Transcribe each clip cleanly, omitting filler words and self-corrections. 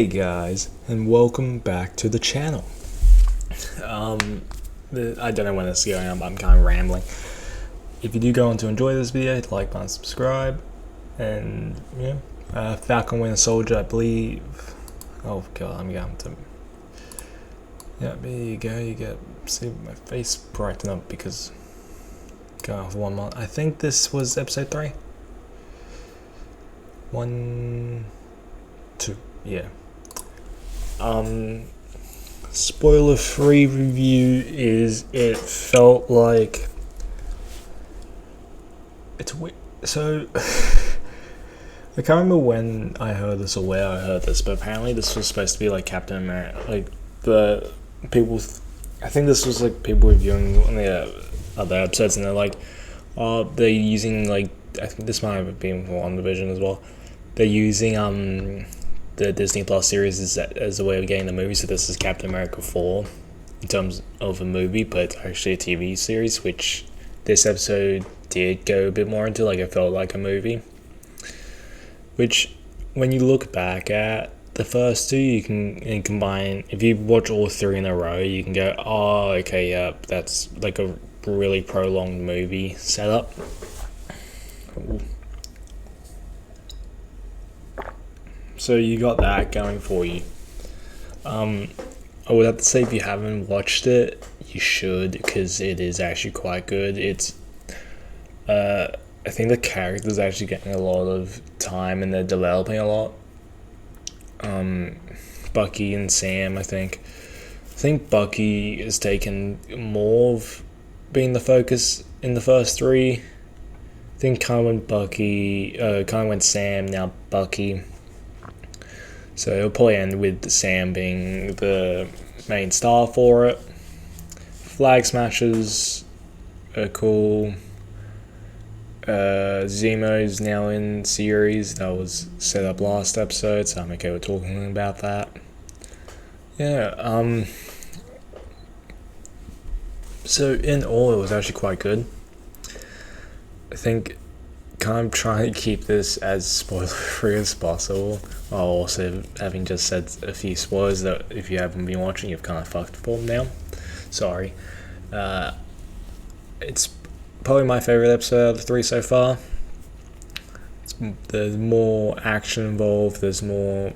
Hey guys, and welcome back to the channel. I don't know when this is going on, but I'm kind of rambling. If you do go on to enjoy this video, hit the like button, subscribe, and Falcon Winter Soldier, I believe. Oh god, I'm going to. Yeah, there you go. You get see my face brighten up because going off 1 month. I think this was episode 3. 1, 2, yeah. Spoiler-free review is it felt like it's weird. So I can't remember when I heard this or where I heard this, but apparently this was supposed to be like Captain America, like the people. I think this was like people reviewing one of the other episodes, and they're like, oh, they're using like I think this might have been WandaVision as well. They're using the Disney Plus series as a way of getting the movie, so this is Captain America 4 in terms of a movie, but actually a TV series, which this episode did go a bit more into, like it felt like a movie. Which, when you look back at the first two, you can combine, if you watch all 3 in a row, you can go, oh, okay, yeah, that's like a really prolonged movie setup. Ooh. So you got that going for you. I would have to say if you haven't watched it, you should, because it is actually quite good. It's, I think the characters are actually getting a lot of time and they're developing a lot. Bucky and Sam, I think Bucky has taken more of being the focus in the first 3. I think kind of went Sam, now Bucky. So it'll probably end with Sam being the main star for it. Flag smashes are cool. Zemo's now in series. That was set up last episode, so I'm okay with talking about that. Yeah, so in all, it was actually quite good. I think kind of trying to keep this as spoiler-free as possible, while also having just said a few spoilers that if you haven't been watching, you've kind of fucked for them now. Sorry. It's probably my favorite episode out of the 3 so far. There's more action involved, there's more...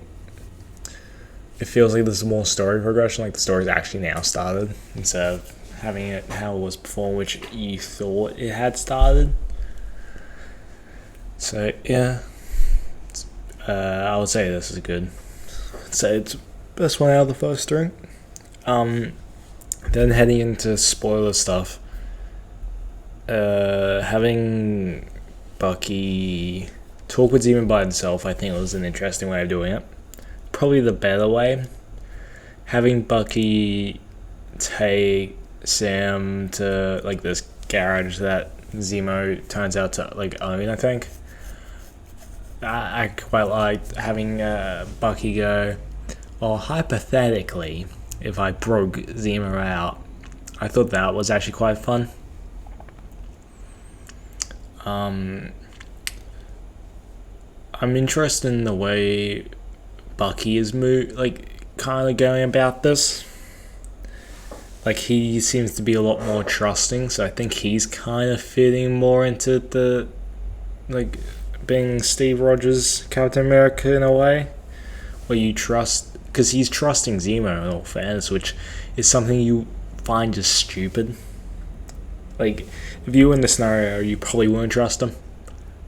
It feels like there's more story progression, like the story's actually now started, instead of having it how it was before, which you thought it had started. So yeah, I would say this is good. I'd say it's best one out of the first 3. Then heading into spoiler stuff, having Bucky talk with Zemo by himself, I think it was an interesting way of doing it. Probably the better way. Having Bucky take Sam to like this garage that Zemo turns out to like own, I think. I quite liked having Bucky go, well, hypothetically, if I broke Zemo out, I thought that was actually quite fun. I'm interested in the way Bucky is kind of going about this. Like, he seems to be a lot more trusting, so I think he's kind of fitting more into the, like, being Steve Rogers Captain America in a way, where you trust, because he's trusting Zemo in all fairness, which is something you find just stupid. Like, if you were in the scenario, you probably wouldn't trust him,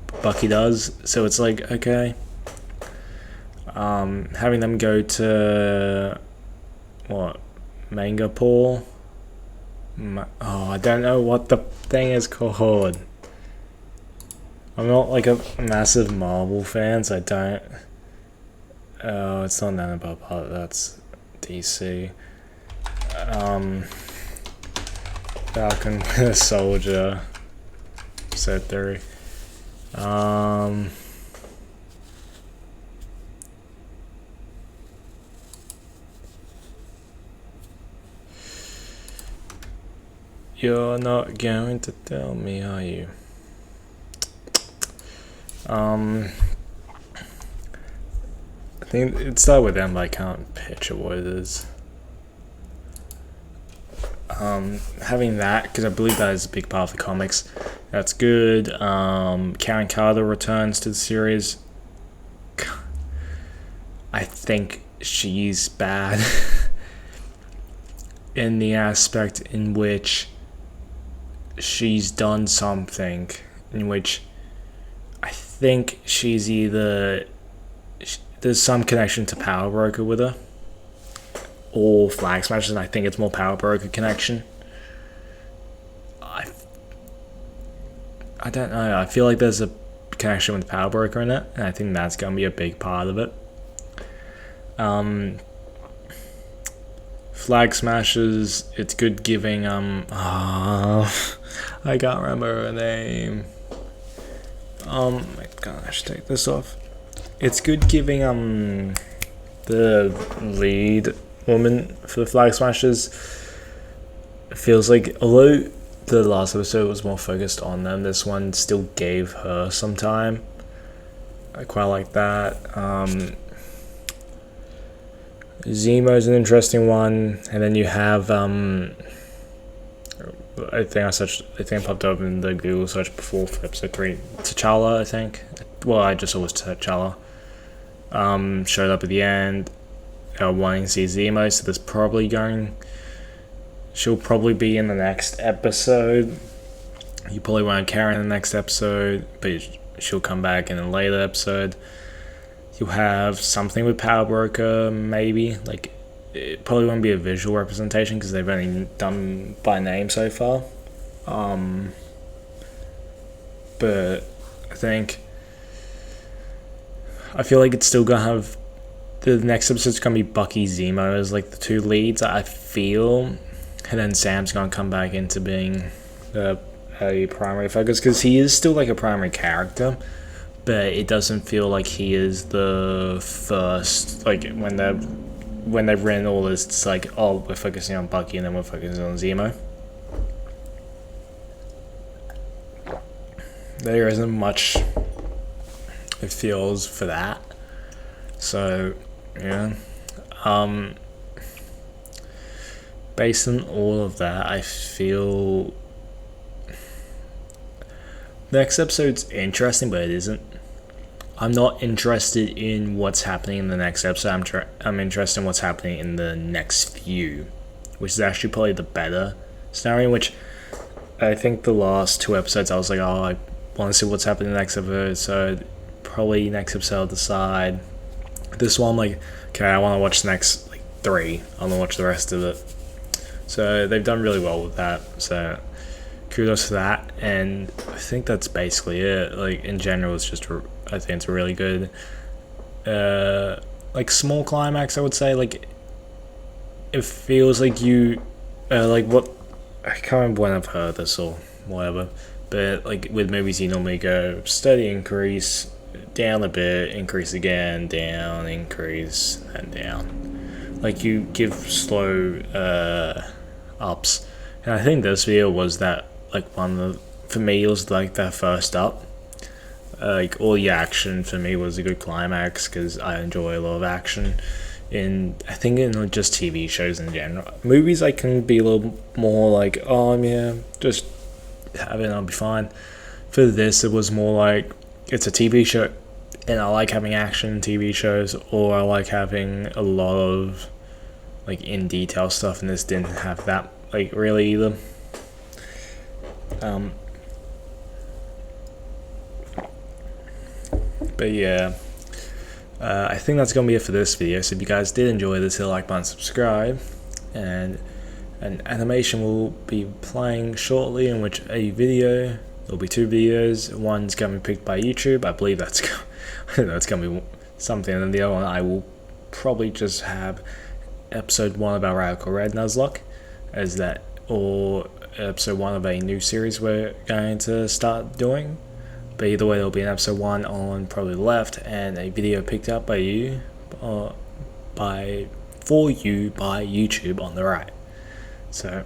but Bucky does, so it's like, okay. Having them go to, what, Mangapore? I don't know what the thing is called. I'm not like a massive Marvel fan, so I don't... Oh, it's not Nanobot, that's DC. Falcon Winter Soldier. Episode 3. You're not going to tell me, are you? I think it started with them, but I can't picture what it is. Having that, because I believe that is a big part of the comics, that's good. Karen Carter returns to the series. I think she's bad in the aspect in which she's done something in which I think she's either there's some connection to Power Broker with her or Flag Smashers, and I think it's more Power Broker connection. I don't know. I feel like there's a connection with Power Broker in it, and I think that's gonna be a big part of it. Flag Smashers, it's good giving I can't remember her name. Oh my god, I should take this off. It's good giving the lead woman for the Flag Smashers. It feels like, although the last episode was more focused on them, this one still gave her some time. I quite like that. Zemo's an interesting one, and then you have I think I popped up in the Google search before for episode 3. T'Challa, I think. Well, I just saw it was T'Challa. Showed up at the end. Wanting to see Zemo, so there's probably she'll probably be in the next episode. You probably won't carry in the next episode, but she'll come back in a later episode. You'll have something with Power Broker, maybe. Like, it probably won't be a visual representation because they've only done by name so far. But I feel like it's still gonna have the next episode's gonna be Bucky, Zemo as like the two leads, I feel, and then Sam's gonna come back into being a primary focus because he is still like a primary character, but it doesn't feel like he is the first. Like when they've written all this, it's like, oh, we're focusing on Bucky and then we're focusing on Zemo. There isn't much, it feels, for that. So yeah, based on all of that, I feel the next episode's interesting, but it isn't. I'm not interested in what's happening in the next episode. I'm interested in what's happening in the next few, which is actually probably the better scenario. Which I think the last 2 episodes, I was like, oh, I want to see what's happening in the next episode. So probably next episode I'll decide. This one, I'm like, okay, I want to watch the next 3. I want to watch the rest of it. So they've done really well with that. So kudos to that. And I think that's basically it. Like, in general, it's just, I think it's really good. Small climax, I would say. Like, it feels like you, what, I can't remember when I've heard this or whatever, but like with movies, you normally go steady increase, down a bit, increase again, down, increase, and down. Like, you give slow ups. And I think this video was that, for me, it was like that first up. All the action for me was a good climax because I enjoy a lot of action in just TV shows in general. Movies, I can be a little more like, oh yeah, just have it, I'll be fine. For this, it was more like, it's a TV show and I like having action in TV shows, or I like having a lot of in detail stuff, and this didn't have that really either. But yeah, I think that's gonna be it for this video. So if you guys did enjoy this, hit the like button, subscribe, and an animation will be playing shortly, in which there'll be 2 videos. One's gonna be picked by YouTube. I believe that's it's gonna be something, and then the other one I will probably just have episode 1 about Radical Red Nuzlocke as that, or episode 1 of a new series we're going to start doing. But either way, there'll be an episode 1 on probably the left, and a video picked up by you, for you by YouTube on the right. So